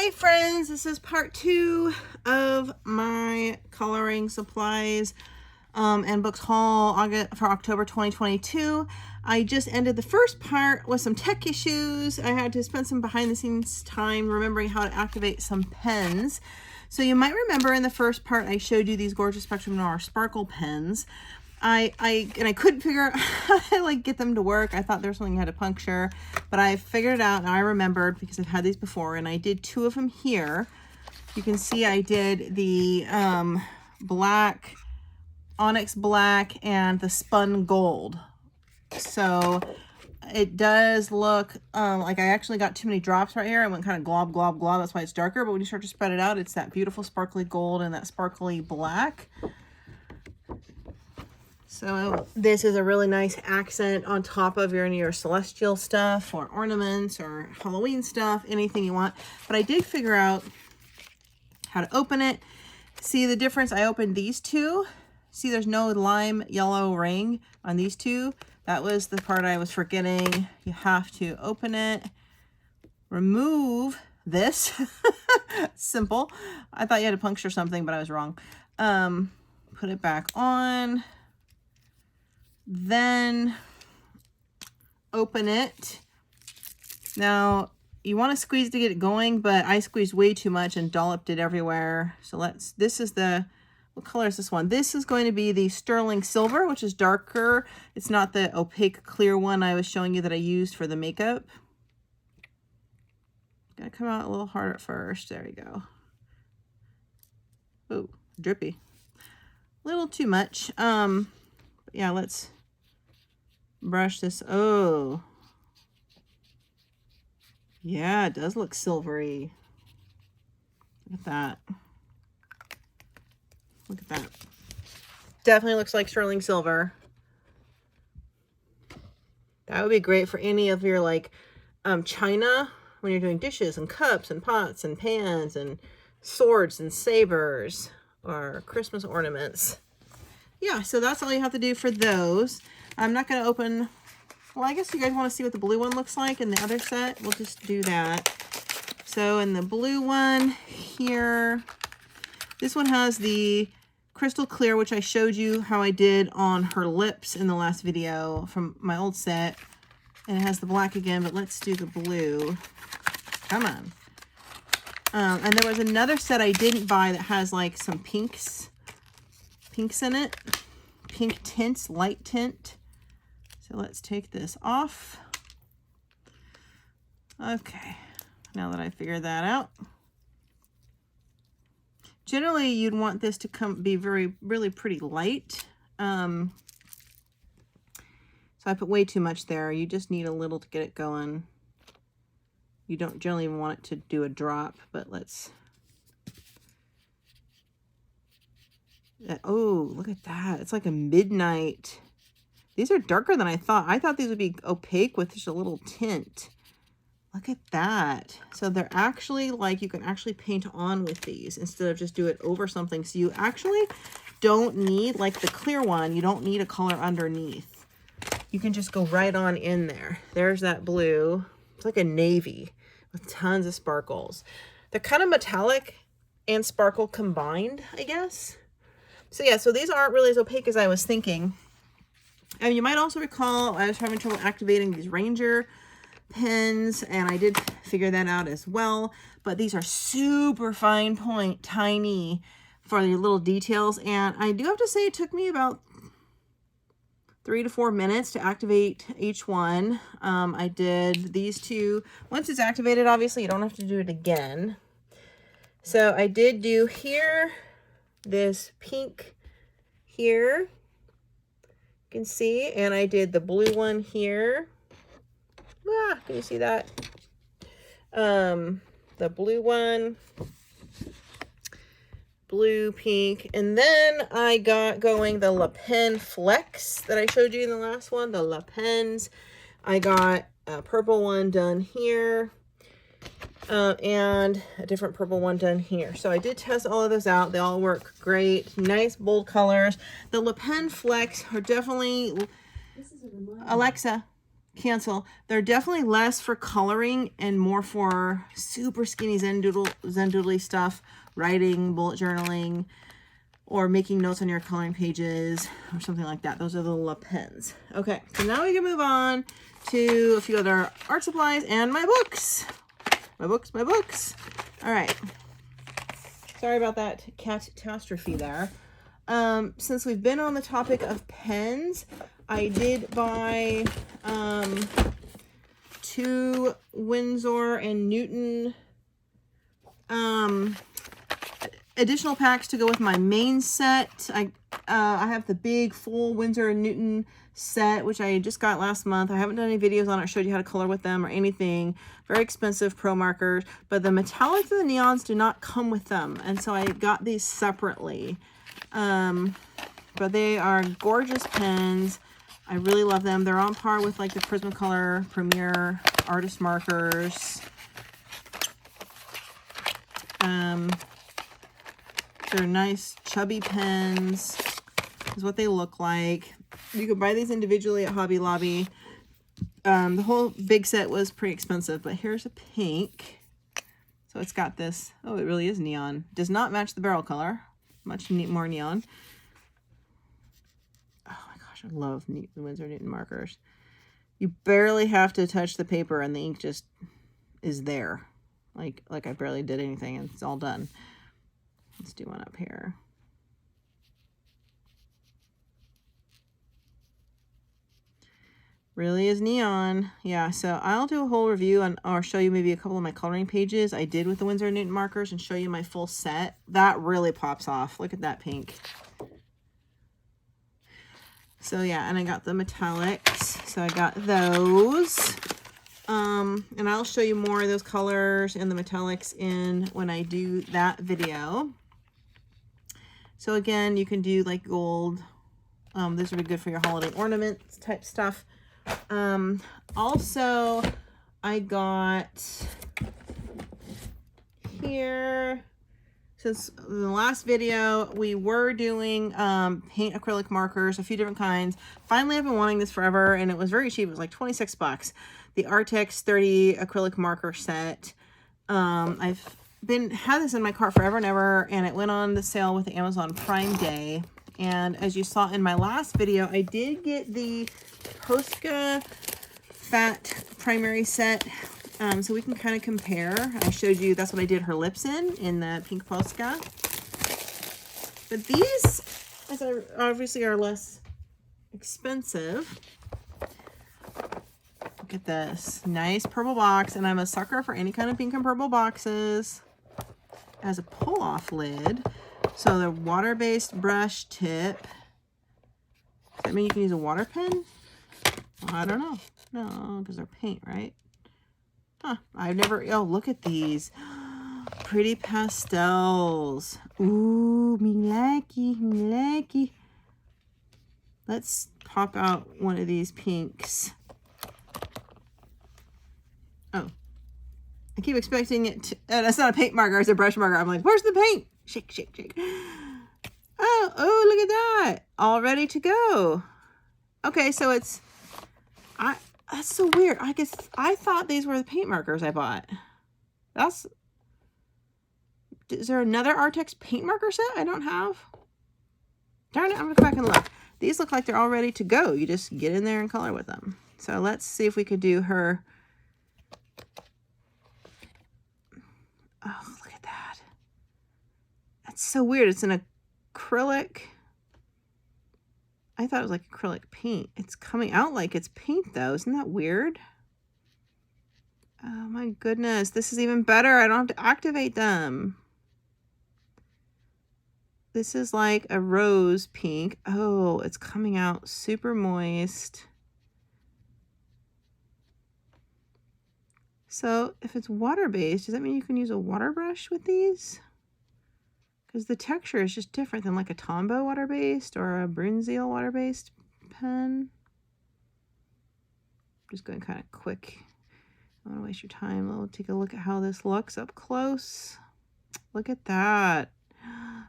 Hi friends, this is part 2 of my coloring supplies and books haul for October 2022. I just ended the first part with some tech issues. I had to spend some behind the scenes time remembering how to activate some pens. So you might remember in the first part I showed you these gorgeous Spectrum Noir sparkle pens. I couldn't figure out how to get them to work. I thought there was something you had to puncture, but I figured it out and I remembered because I've had these before, and I did 2 of them here. You can see I did the black, onyx black, and the spun gold. So it does look like I actually got too many drops right here. I went kind of glob, glob, glob. That's why it's darker. But when you start to spread it out, it's that beautiful sparkly gold and that sparkly black. So this is a really nice accent on top of your celestial stuff or ornaments or Halloween stuff, anything you want. But I did figure out how to open it. See the difference? I opened these 2. See, there's no lime yellow ring on these 2. That was the part I was forgetting. You have to open it, remove this. Simple. I thought you had to puncture something, but I was wrong. Put it back on. Then open it. Now you want to squeeze to get it going, but I squeezed way too much and dolloped it everywhere. So this is the, what color is this one? This is going to be the sterling silver, which is darker. It's not the opaque clear one I was showing you that I used for the makeup. Gotta come out a little hard at first. There we go. Oh, drippy. A little too much. Yeah, let's brush this. Oh, yeah, it does look silvery. Look at that. Look at that. Definitely looks like sterling silver. That would be great for any of your china when you're doing dishes and cups and pots and pans and swords and sabers or Christmas ornaments. Yeah, so that's all you have to do for those. I'm not going to open, well, I guess you guys want to see what the blue one looks like in the other set. We'll just do that. So in the blue one here, this one has the crystal clear, which I showed you how I did on her lips in the last video from my old set. And it has the black again, but let's do the blue. Come on. And there was another set I didn't buy that has some pinks in it, pink tints, light tint. So let's take this off. Okay, now that I figured that out. Generally you'd want this to be really pretty light. So I put way too much there. You just need a little to get it going. You don't generally even want it to do a drop, but let's. Oh, look at that. It's like a midnight. These are darker than I thought. I thought these would be opaque with just a little tint. Look at that. So they're actually you can actually paint on with these instead of just do it over something. So you actually don't need, the clear one, you don't need a color underneath. You can just go right on in there. There's that blue. It's like a navy with tons of sparkles. They're kind of metallic and sparkle combined, I guess. So yeah, so these aren't really as opaque as I was thinking. And you might also recall I was having trouble activating these Ranger pens, and I did figure that out as well. But these are super fine point, tiny for the little details. And I do have to say it took me about 3 to 4 minutes to activate each one. I did these 2. Once it's activated, obviously, you don't have to do it again. So I did do here, this pink here, you can see, and I did the blue one here. Can you see that? The blue one, blue, pink, and then I got going the La Pen Flex that I showed you in the last one, the La Pens. I got a purple one done here. And a different purple one done here. So I did test all of those out. They all work great. Nice bold colors. The La Pen Flex are definitely, Alexa, cancel. They're definitely less for coloring and more for super skinny Zendoodly stuff, writing, bullet journaling, or making notes on your coloring pages or something like that. Those are the little pens. Okay, so now we can move on to a few other art supplies and my books. My books. All right. Sorry about that catastrophe there. Since we've been on the topic of pens, I did buy 2 Windsor and Newton additional packs to go with my main set. I have the big full Windsor and Newton set, which I just got last month. I haven't done any videos on it, showed you how to color with them or anything. Very expensive pro markers, but the metallics and the neons do not come with them, and so I got these separately. But they are gorgeous pens. I really love them. They're on par with like the Prismacolor Premier artist markers. They're nice chubby pens is what they look like. You can buy these individually at Hobby Lobby. The whole big set was pretty expensive, but here's a pink. So it's got this, oh, it really is neon. Does not match the barrel color. Much more neon. Oh my gosh, I love the Winsor Newton markers. You barely have to touch the paper and the ink just is there. Like I barely did anything and it's all done. Let's do one up here. Really is neon. Yeah, so I'll do a whole review or show you maybe a couple of my coloring pages I did with the Winsor Newton markers and show you my full set. That really pops off. Look at that pink. So yeah, and I got the metallics. So I got those. And I'll show you more of those colors and the metallics when I do that video. So again, you can do like gold. This would be good for your holiday ornaments type stuff. Also, I got here, since the last video, we were doing paint acrylic markers, a few different kinds. Finally, I've been wanting this forever, and it was very cheap. It was like 26 bucks. The Artex 30 acrylic marker set. I've had this in my cart forever and ever, and it went on the sale with the Amazon Prime Day. And as you saw in my last video, I did get the Posca Fat Primary Set, so we can kind of compare. I showed you, that's what I did her lips in the pink Posca. But these, obviously, are less expensive. Look at this. Nice purple box, and I'm a sucker for any kind of pink and purple boxes. It has a pull-off lid. So the water-based brush tip. Does that mean you can use a water pen? Well, I don't know. No, because they're paint, right? Huh. I've never... Oh, look at these. Pretty pastels. Ooh, me likey. Let's pop out one of these pinks. Oh. I keep expecting it to... that's not a paint marker. It's a brush marker. I'm like, where's the paint? Shake, shake, shake. Oh, look at that. All ready to go. Okay, so it's... That's so weird. I guess I thought these were the paint markers I bought. Is there another Artex paint marker set I don't have? Darn it, I'm going to go back and look. These look like they're all ready to go. You just get in there and color with them. So let's see if we could do her... Oh, look at that. That's so weird. It's an acrylic. I thought it was like acrylic paint. It's coming out like it's paint though. Isn't that weird? Oh my goodness. This is even better. I don't have to activate them. This is like a rose pink. Oh, it's coming out super moist. So if it's water-based, does that mean you can use a water brush with these? Because the texture is just different than like a Tombow water-based or a Brunzeel water-based pen. Just going kind of quick. I don't want to waste your time. We'll take a look at how this looks up close. Look at that.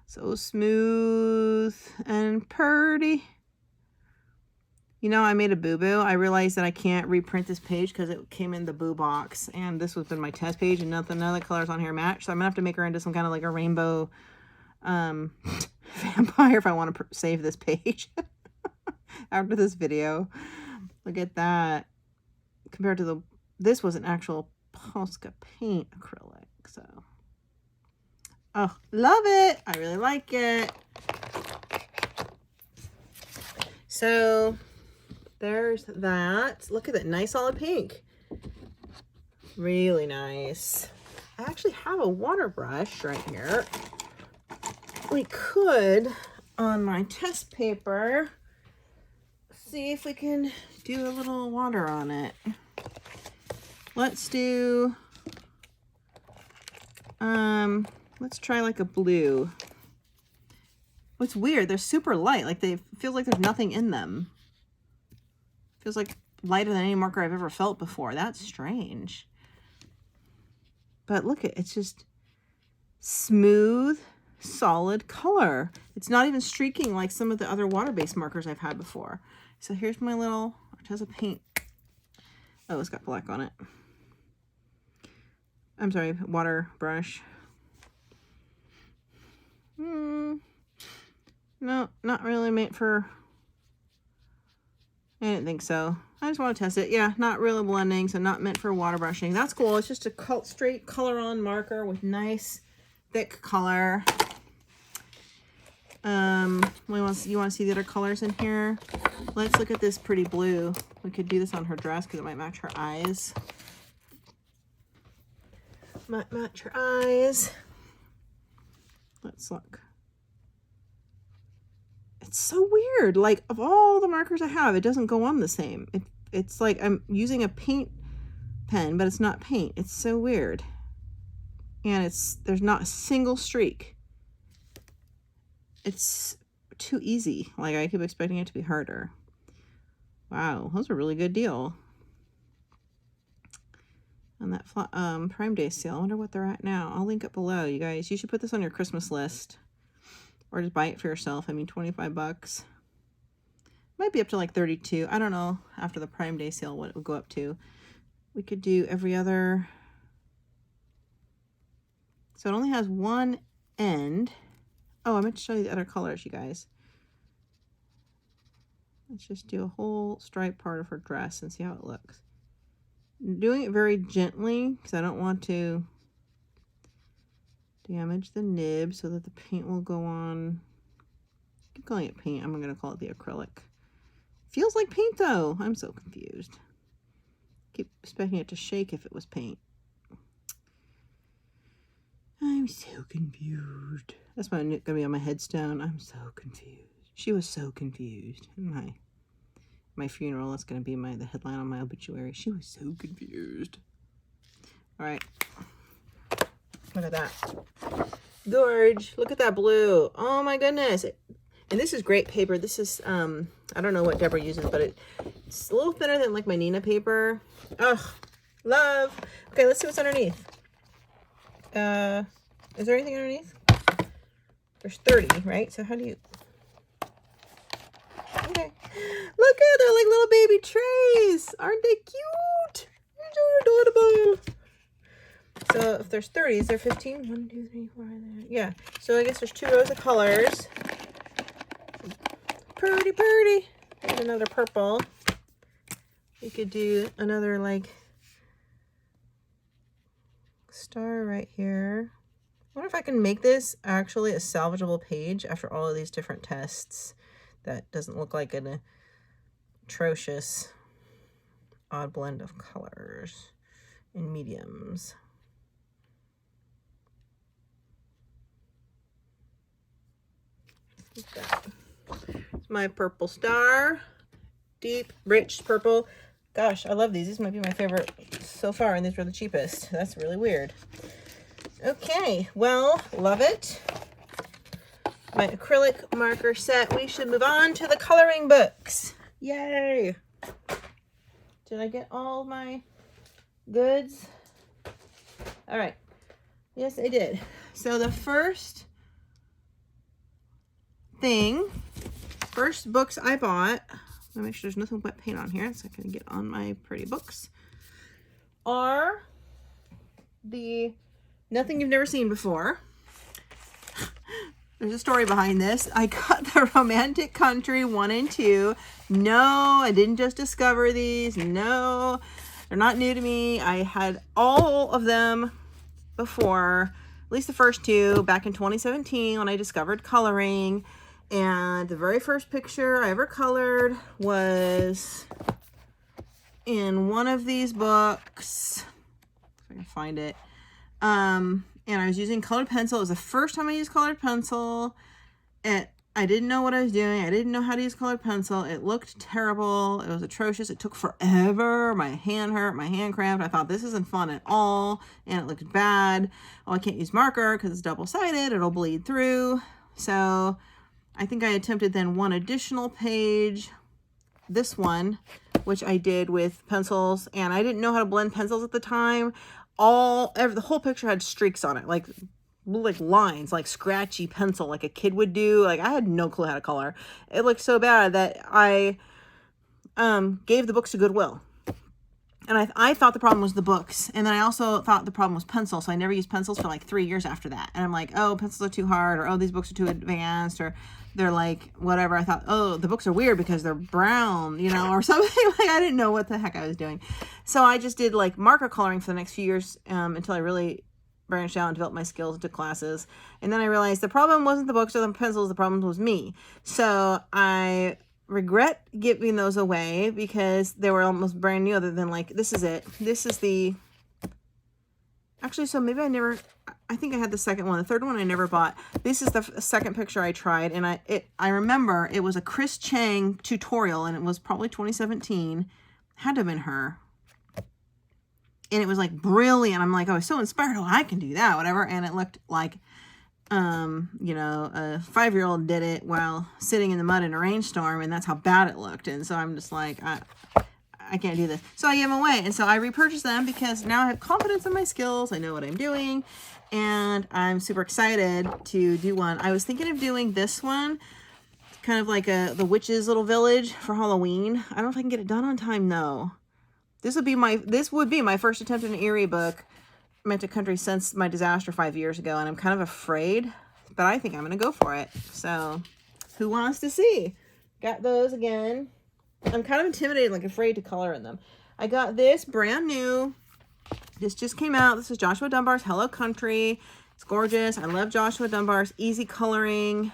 So smooth and pretty. You know, I made a boo-boo. I realized that I can't reprint this page because it came in the boo box. And this was been my test page and none of the colors on here match. So I'm going to have to make her into some kind of like a rainbow vampire if I want to save this page after this video. Look at that. Compared to this was an actual Posca paint acrylic. So, oh, love it. I really like it. So there's that. Look at that nice solid pink. Really nice. I actually have a water brush right here. We could, on my test paper, see if we can do a little water on it. Let's do, let's try like a blue. What's weird, they're super light. Like feels like there's nothing in them. Feels like lighter than any marker I've ever felt before. That's strange. But look at it's just smooth, solid color. It's not even streaking like some of the other water-based markers I've had before. So here's my little Arteza paint. Oh, it's got black on it. I'm sorry, water brush. No, not really meant for... I didn't think so. I just want to test it. Yeah, not really blending, so not meant for water brushing. That's cool. It's just a straight color on marker with nice thick color. You want to see the other colors in here? Let's look at this pretty blue. We could do this on her dress because it might match her eyes. Might match her eyes. Let's look. It's so weird. Like, of all the markers I have, it doesn't go on the same. It's like I'm using a paint pen, but it's not paint. It's so weird. And there's not a single streak. It's too easy. Like, I keep expecting it to be harder. Wow, those are a really good deal. On that Prime Day sale. I wonder what they're at now. I'll link it below, you guys. You should put this on your Christmas list. Or just buy it for yourself. I mean, 25 bucks. Might be up to like 32. I don't know after the Prime Day sale what it would go up to. We could do every other. So it only has one end. Oh, I meant to show you the other colors, you guys. Let's just do a whole stripe part of her dress and see how it looks. I'm doing it very gently because I don't want to damage the nib so that the paint will go on. I keep calling it paint. I'm going to call it the acrylic. Feels like paint though. I'm so confused. Keep expecting it to shake if it was paint. I'm so confused. That's going to be on my headstone. I'm so confused. She was so confused. My funeral, that's going to be the headline on my obituary. She was so confused. All right. Look at that. Gorge. Look at that blue. Oh my goodness. And this is great paper. This is, I don't know what Deborah uses, but it's a little thinner than like my Nina paper. Ugh. Love. Okay, let's see what's underneath. Is there anything underneath? There's 30, right? So how do you... Okay. Look at, they're like little baby trays. Aren't they cute? They're so adorable. So if there's 30, is there 15? 1, 2, 3, 4, 5, 6. Yeah. So I guess there's 2 rows of colors. Pretty, pretty. There's another purple. We could do another like star right here. I wonder if I can make this actually a salvageable page after all of these different tests. That doesn't look like an atrocious odd blend of colors and mediums. Look at that. It's my purple star. Deep, rich purple. Gosh, I love these. These might be my favorite so far, and these were the cheapest. That's really weird. Okay, well, love it. My acrylic marker set. We should move on to the coloring books. Yay! Did I get all my goods? All right. Yes, I did. So the first books I bought I'll make sure there's nothing wet paint on here so I can get on my pretty books. Are the Nothing You've Never Seen Before. There's a story behind this. I got the Romantic Country 1 and 2. No, I didn't just discover these. No, they're not new to me. I had all of them before, at least the first two, back in 2017 when I discovered coloring. And the very first picture I ever colored was in one of these books. If I can find it. And I was using colored pencil. It was the first time I used colored pencil. I didn't know what I was doing. I didn't know how to use colored pencil. It looked terrible. It was atrocious. It took forever. My hand hurt. My hand cramped. I thought this isn't fun at all. And it looked bad. Oh, I can't use marker because it's double-sided. It'll bleed through. So I think I attempted then one additional page. This one, which I did with pencils. And I didn't know how to blend pencils at the time. The whole picture had streaks on it, like lines, like scratchy pencil, like a kid would do. Like, I had no clue how to color. It looked so bad that I gave the books to Goodwill. And I thought the problem was the books. And then I also thought the problem was pencils. So I never used pencils for like 3 years after that. And I'm like, oh, pencils are too hard, or oh, these books are too advanced, or they're like whatever. I thought, oh, the books are weird because they're brown, you know, or something. Like, I didn't know what the heck I was doing. So I just did like marker coloring for the next few years until I really branched out and developed my skills into classes. And then I realized the problem wasn't the books or the pencils. The problem was me. So I regret giving those away because they were almost brand new, other than like, this is it. This is the, actually, so maybe I think I had the second one. The third one I never bought. This is the second picture I tried, and I remember it was a Chris Chang tutorial, and it was probably 2017. Had to have been her. And it was like brilliant. I'm like, oh, I was so inspired. Oh, I can do that, whatever. And it looked like, you know, a 5-year-old did it while sitting in the mud in a rainstorm, and that's how bad it looked. And so I'm just like, I can't do this. So I gave them away. And so I repurchased them because now I have confidence in my skills. I know what I'm doing. And I'm super excited to do one. I was thinking of doing this one, kind of like the witch's little village for Halloween. I don't know if I can get it done on time, though. This would be my first attempt at an Erie book, Romantic Country, since my disaster 5 years ago. And I'm kind of afraid, but I think I'm going to go for it. So who wants to see? Got those again. I'm kind of intimidated, like afraid to color in them. I got this brand new. This just came out. This is Joshua Dunbar's Hello Country. It's gorgeous. I love Joshua Dunbar's easy coloring.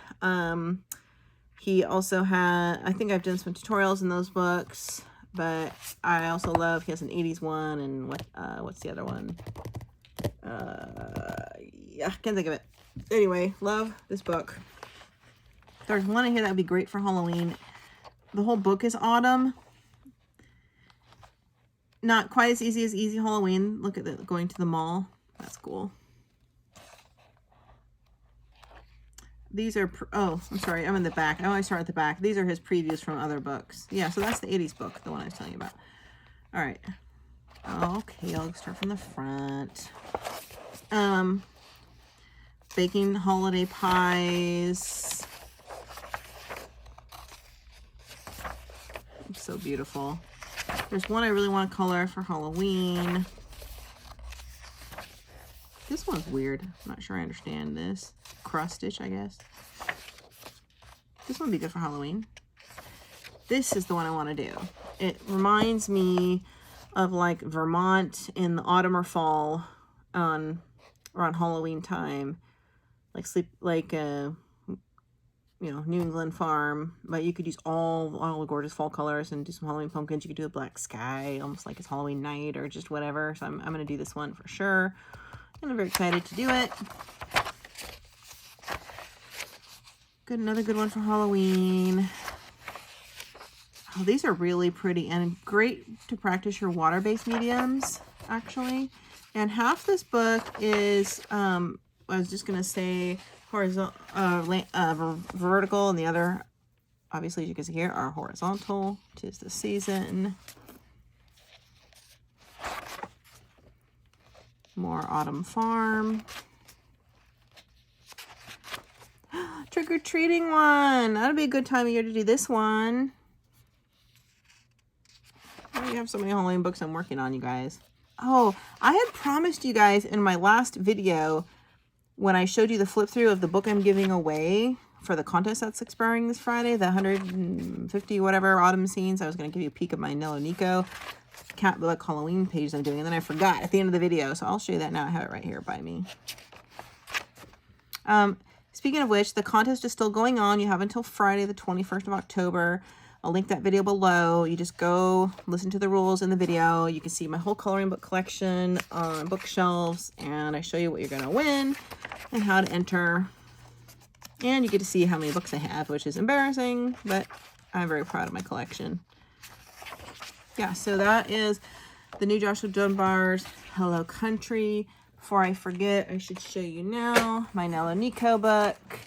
He also had, I think I've done some tutorials in those books, but I also love, he has an 80s one, and what's the other one? Yeah, can't think of it. Anyway, love this book. There's one in here that would be great for Halloween. The whole book is autumn. Not quite as easy as Easy Halloween. Look at that, going to the mall. That's cool. These are, oh, I'm sorry, I'm in the back. I always start at the back. These are his previews from other books. Yeah, so that's the 80s book, the one I was telling you about. All right. Okay, I'll start from the front. Baking holiday pies. It's so beautiful. There's one I really want to color for Halloween. This one's weird. I'm not sure I understand this. Cross stitch, I guess. This one would be good for Halloween. This is the one I want to do. It reminds me of like Vermont in the autumn or fall around Halloween time. Like you know, New England farm, but you could use all the gorgeous fall colors and do some Halloween pumpkins. You could do a black sky, almost like it's Halloween night or just whatever. So I'm going to do this one for sure. And I'm very excited to do it. Good, another good one for Halloween. Oh, these are really pretty and great to practice your water-based mediums, actually. And half this book is, I was just going to say, horizontal, vertical, and the other, obviously, as you can see here, are horizontal. 'Tis the season. More autumn farm. Trick-or-treating one. That'll be a good time of year to do this one. I have so many Halloween books I'm working on, you guys. Oh, I had promised you guys in my last video when I showed you the flip through of the book I'm giving away for the contest that's expiring this Friday, the 150 whatever autumn scenes. I was going to give you a peek of my Nello Nico cat book Halloween pages I'm doing, and then I forgot at the end of the video, so I'll show you that now. I have it right here by me. Speaking of which, the contest is still going on. You have until Friday, the 21st of October. I'll link that video below. You just go listen to the rules in the video. You can see my whole coloring book collection on bookshelves, and I show you what you're going to win and how to enter. And you get to see how many books I have, which is embarrassing, but I'm very proud of my collection. Yeah, so that is the new Joshua Dunbar's Hello Country. Before I forget, I should show you now my Nello Nico book.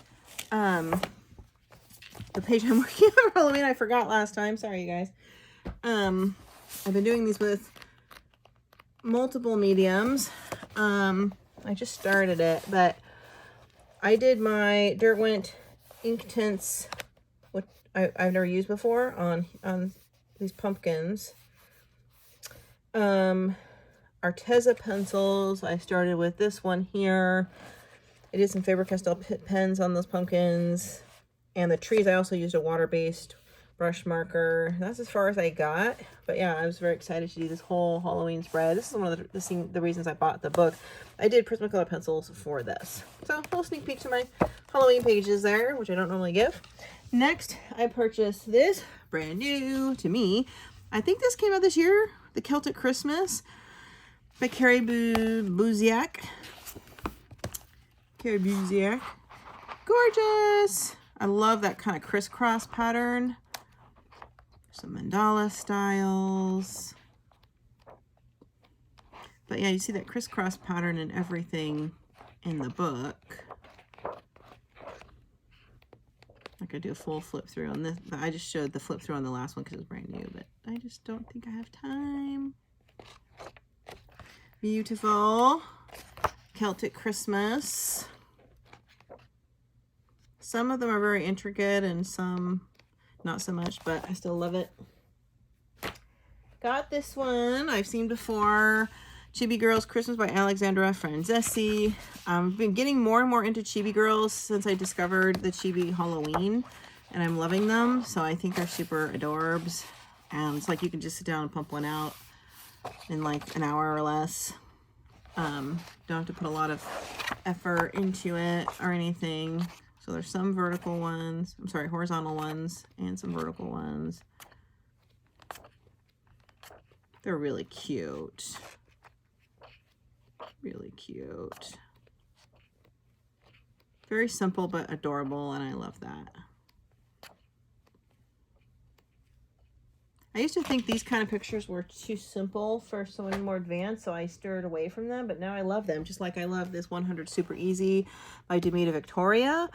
The page I'm working on for Halloween, I forgot last time. Sorry, you guys. I've been doing these with multiple mediums. I just started it, but I did my Derwent Ink Tints, which I've never used before, on these pumpkins. Arteza pencils. I started with this one here. I did some Faber-Castell pens on those pumpkins. And the trees, I also used a water-based brush marker. That's as far as I got. But yeah, I was very excited to do this whole Halloween spread. This is one of the reasons I bought the book. I did Prismacolor pencils for this. So a little sneak peek to my Halloween pages there, which I don't normally give. Next, I purchased this, brand new to me. I think this came out this year, the Celtic Christmas by Carrie Buziak. Carrie Buziak. Gorgeous! I love that kind of crisscross pattern. Some mandala styles. But yeah, you see that crisscross pattern and everything in the book. I could do a full flip through on this. I just showed the flip through on the last one because it's brand new, but I just don't think I have time. Beautiful Celtic Christmas. Some of them are very intricate and some not so much, but I still love it. Got this one I've seen before. Chibi Girls Christmas by Alexandra Franzesi. I've been getting more and more into Chibi Girls since I discovered the Chibi Halloween, and I'm loving them. So I think they're super adorbs. And it's like you can just sit down and pump one out in like an hour or less. Don't have to put a lot of effort into it or anything. So there's some vertical ones, I'm sorry, horizontal ones, and some vertical ones. They're really cute. Really cute. Very simple but adorable, and I love that. I used to think these kind of pictures were too simple for someone more advanced, so I stirred away from them, but now I love them, just like I love this 100 Super Easy by Demita Victoria,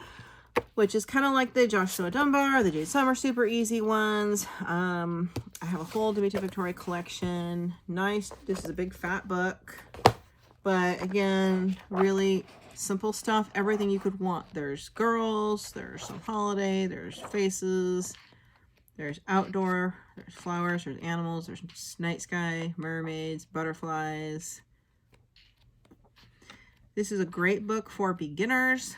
which is kind of like the Joshua Dunbar, the Jade Summer Super Easy ones. I have a whole Demita Victoria collection. Nice. This is a big fat book, but again, really simple stuff, everything you could want. There's girls, there's some holiday, there's faces, there's outdoor, there's flowers, there's animals, there's night sky, mermaids, butterflies. This is a great book for beginners.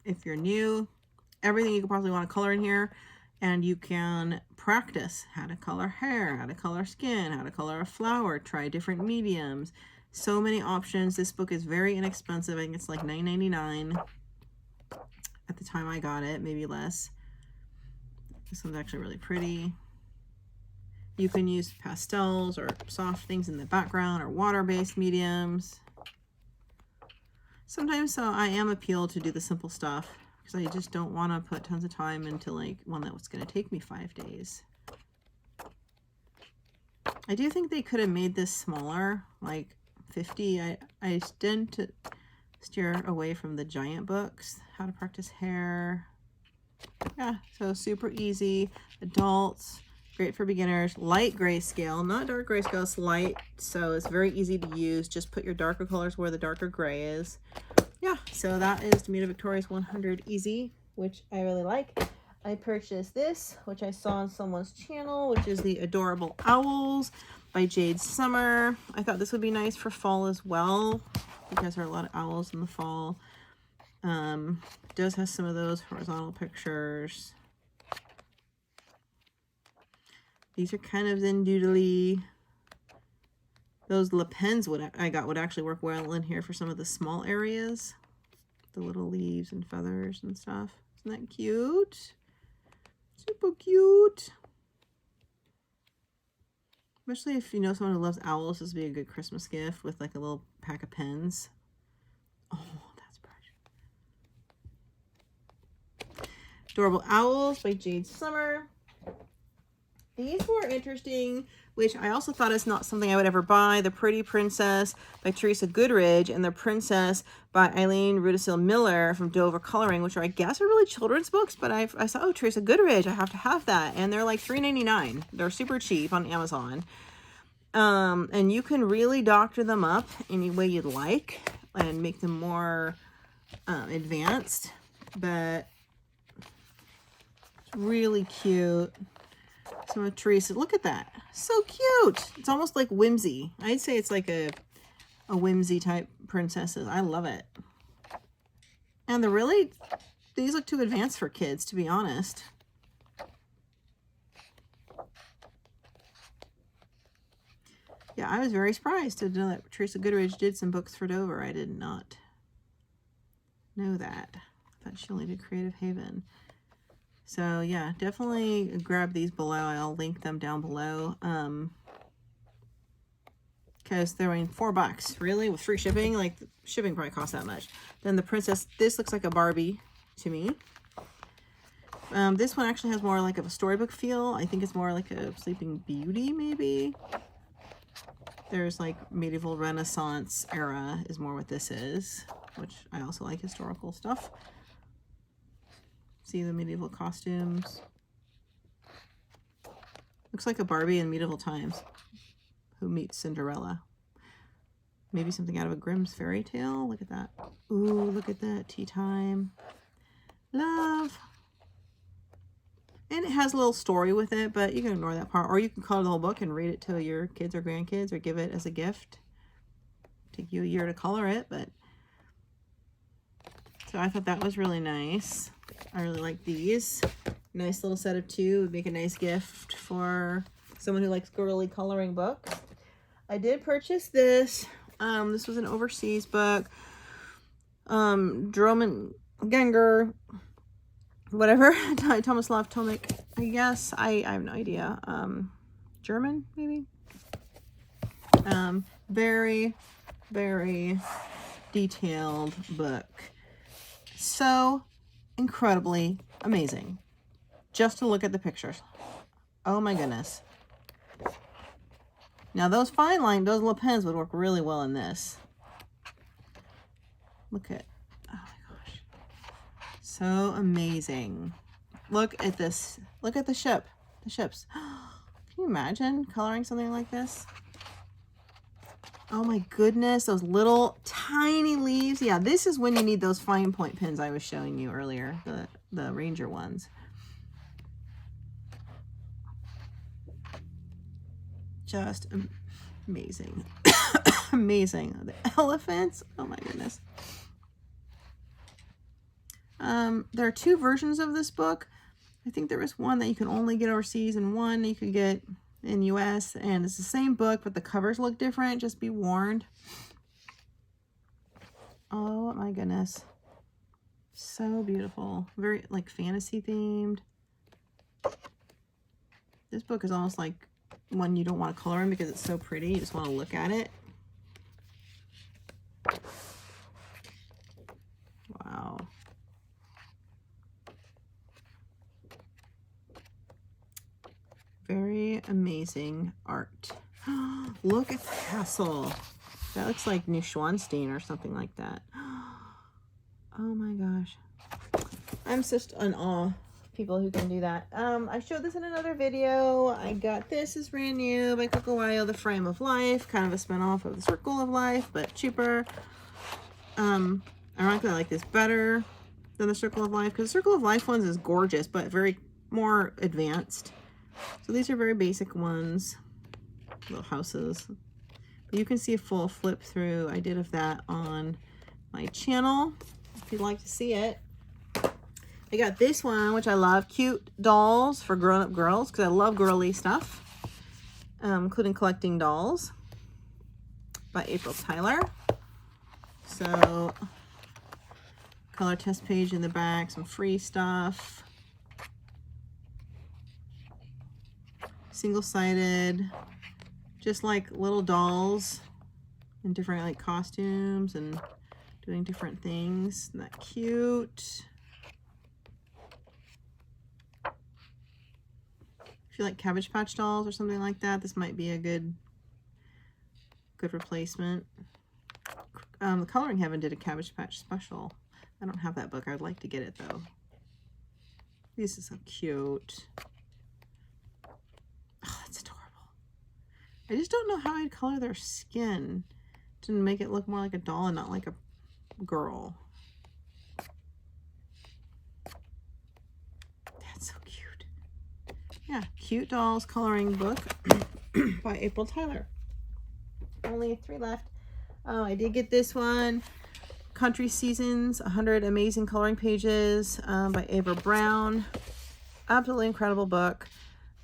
If you're new, everything you could possibly want to color in here, and you can practice how to color hair, how to color skin, how to color a flower, try different mediums. So many options. This book is very inexpensive. I think it's like $9.99 at the time I got it, maybe less. This one's actually really pretty. You can use pastels or soft things in the background or water-based mediums. Sometimes I am appealed to do the simple stuff because I just don't want to put tons of time into like one that was going to take me 5 days. I do think they could have made this smaller, like 50. I tend to steer away from the giant books. How to Practice Hair. Yeah, so super easy. Adults, great for beginners. Light grayscale, not dark grayscale, it's light, so it's very easy to use. Just put your darker colors where the darker gray is. Yeah, so that is Demita Victoria's 100 Easy, which I really like. I purchased this, which I saw on someone's channel, which is the Adorable Owls by Jade Summer. I thought this would be nice for fall as well, because there are a lot of owls in the fall. It does have some of those horizontal pictures. These are kind of Zen doodly. Those lapins I got would actually work well in here for some of the small areas. The little leaves and feathers and stuff. Isn't that cute? Super cute. Especially if you know someone who loves owls, this would be a good Christmas gift with like a little pack of pens. Oh, that's precious. Adorable Owls by Jade Summer. These were interesting, which I also thought is not something I would ever buy. The Pretty Princess by Teresa Goodridge and The Princess by Eileen Rudisill Miller from Dover Coloring, which are, I guess, are really children's books, but I saw, oh, Teresa Goodridge, I have to have that. And they're like $3.99. They're super cheap on Amazon. And you can really doctor them up any way you'd like and make them more advanced, but it's really cute. Some of Teresa, look at that. So cute. It's almost like whimsy. I'd say it's like a whimsy type princesses. I love it. And these look too advanced for kids, to be honest. Yeah, I was very surprised to know that Teresa Goodridge did some books for Dover. I did not know that. I thought she only did Creative Haven. So yeah, definitely grab these below. I'll link them down below. Because they're only $4, really, with free shipping. Like, shipping probably costs that much. Then the Princess, this looks like a Barbie to me. This one actually has more like of a storybook feel. I think it's more like a Sleeping Beauty, maybe. There's like medieval Renaissance era is more what this is, which I also like historical stuff. See the medieval costumes. Looks like a Barbie in medieval times who meets Cinderella. Maybe something out of a Grimm's fairy tale. Look at that. Ooh, look at that. Tea time. Love. And it has a little story with it, but you can ignore that part. Or you can color the whole book and read it to your kids or grandkids or give it as a gift. Take you a year to color it, but... So I thought that was really nice. I really like these. Nice little set of 2 would make a nice gift for someone who likes girly coloring books. I did purchase this. This was an overseas book. Drummond Gengar, whatever. Tomislav Tomic, I guess. I have no idea. German, maybe? Very, very detailed book. So incredibly amazing. Just to look at the pictures. Oh my goodness. Now those fine line, those little pens would work really well in this. Look at, oh my gosh. So amazing. Look at this. Look at the ship. The ships. Can you imagine coloring something like this? Oh my goodness, those little tiny leaves. Yeah, this is when you need those fine point pens I was showing you earlier, the Ranger ones. Just amazing. Amazing. The elephants, oh my goodness. There are 2 versions of this book. I think there is one that you can only get overseas and one you could get in US, and it's the same book, but the covers look different. Just be warned. Oh my goodness. So beautiful. Very like fantasy themed. This book is almost like one you don't want to color in because it's so pretty. You just want to look at it. Wow. Very amazing art. Look at the castle. That looks like Neuschwanstein or something like that. Oh my gosh. I'm just in awe of people who can do that. I showed this in another video. I got this is brand new by Cocowayo, The Frame of Life. Kind of a spin-off of The Circle of Life, but cheaper. Ironically, I like this better than the Circle of Life, because the Circle of Life ones is gorgeous, but very more advanced. So these are very basic ones, little houses. But you can see a full flip through. I did of that on my channel, if you'd like to see it. I got this one, which I love, Cute Dolls for Grown-Up Girls, because I love girly stuff, including collecting dolls, by April Tyler. So, color test page in the back, some free stuff. Single-sided, just like little dolls in different like costumes and doing different things. Isn't that cute? If you like Cabbage Patch dolls or something like that, this might be a good replacement. The Coloring Heaven did a Cabbage Patch special. I don't have that book. I would like to get it though. This is so cute. Oh, that's adorable. I just don't know how I'd color their skin to make it look more like a doll and not like a girl. That's so cute. Yeah, Cute Dolls coloring book by April Tyler. Only 3 left. Oh, I did get this one. Country Seasons, 100 Amazing Coloring Pages by Ava Brown. Absolutely incredible book.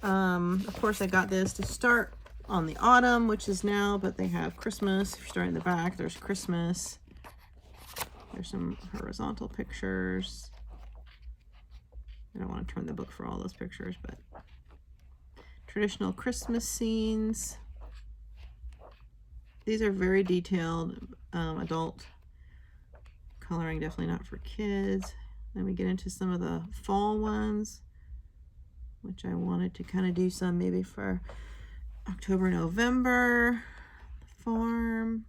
Of course, I got this to start on the autumn, which is now, but they have Christmas. If you're starting the back, there's Christmas. There's some horizontal pictures. I don't want to turn the book for all those pictures, but traditional Christmas scenes. These are very detailed, adult coloring, definitely not for kids. Then we get into some of the fall ones, which I wanted to kind of do some maybe for October, November. The farm.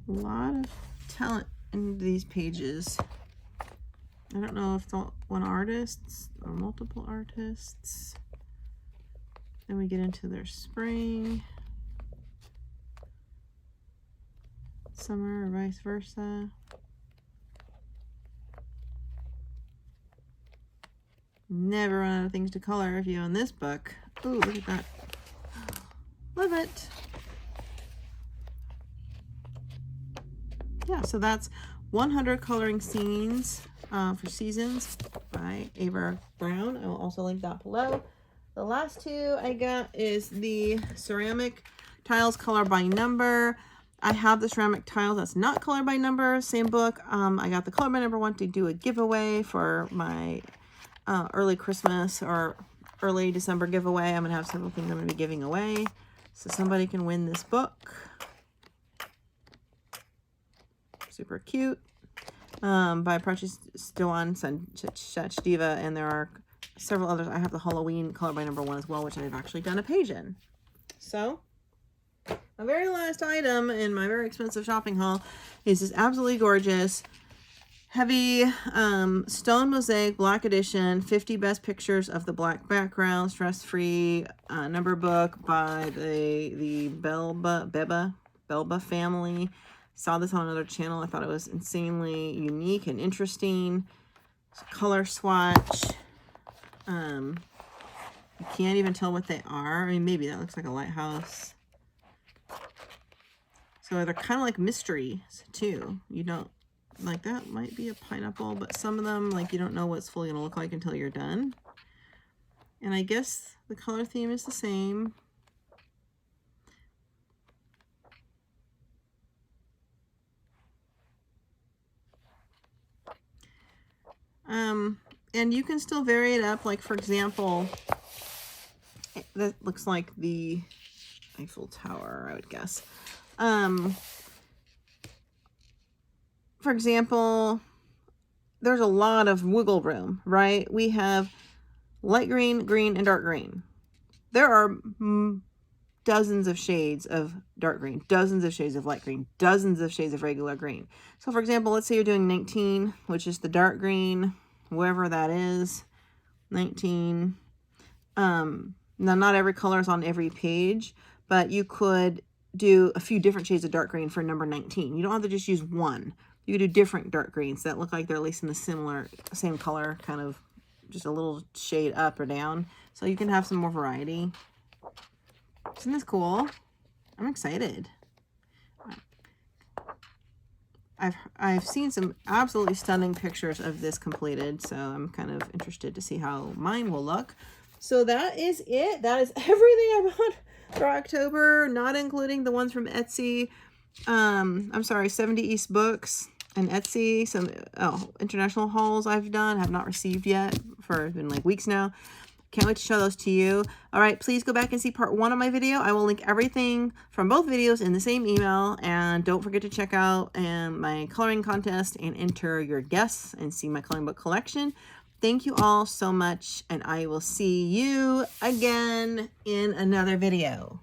A lot of talent in these pages. I don't know if it's one artist or multiple artists. Then we get into their spring, summer, or vice versa. Never run out of things to color if you own this book. Ooh, look at that. Love it. Yeah, so that's 100 Coloring Scenes for Seasons by Ava Brown. I will also link that below. The last 2 I got is the ceramic tiles color by number. I have the ceramic tiles that's not color by number, same book. I got the color by number one to do a giveaway for my early Christmas or early December giveaway. I'm gonna have several things I'm gonna be giving away, so somebody can win this book. Super cute. By Precious Stoan Diva, and there are several others. I have the Halloween color by number one as well, which I've actually done a page in. So, my very last item in my very expensive shopping haul is this absolutely gorgeous, heavy stone mosaic black edition, 50 best pictures of the black background, stress-free number book by the Belba family. Saw this on another channel. I thought it was insanely unique and interesting. It's a color swatch. You can't even tell what they are. I mean, maybe that looks like a lighthouse. So they're kind of like mysteries too. You don't, like, that might be a pineapple, but some of them, like, you don't know what it's fully gonna look like until you're done. And I guess the color theme is the same. And you can still vary it up. Like, for example, that looks like the Eiffel Tower, I would guess. For example, there's a lot of wiggle room, right? We have light green, green, and dark green. There are dozens of shades of dark green, dozens of shades of light green, dozens of shades of regular green. So for example, let's say you're doing 19, which is the dark green, whoever that is, 19. Now, not every color is on every page, but you could do a few different shades of dark green for number 19. You don't have to just use one. You could do different dark greens that look like they're at least in the same color, kind of just a little shade up or down. So you can have some more variety. Isn't this cool? I'm excited. I've seen some absolutely stunning pictures of this completed, so I'm kind of interested to see how mine will look. So that is it. That is everything I bought for October, not including the ones from Etsy. I'm sorry, 70 East Books and Etsy. Some international hauls I've done, have not received yet for been like weeks now. Can't wait to show those to you. All right, please go back and see part 1 of my video. I will link everything from both videos in the same email. And don't forget to check out my coloring contest and enter your guests and see my coloring book collection. Thank you all so much, and I will see you again in another video.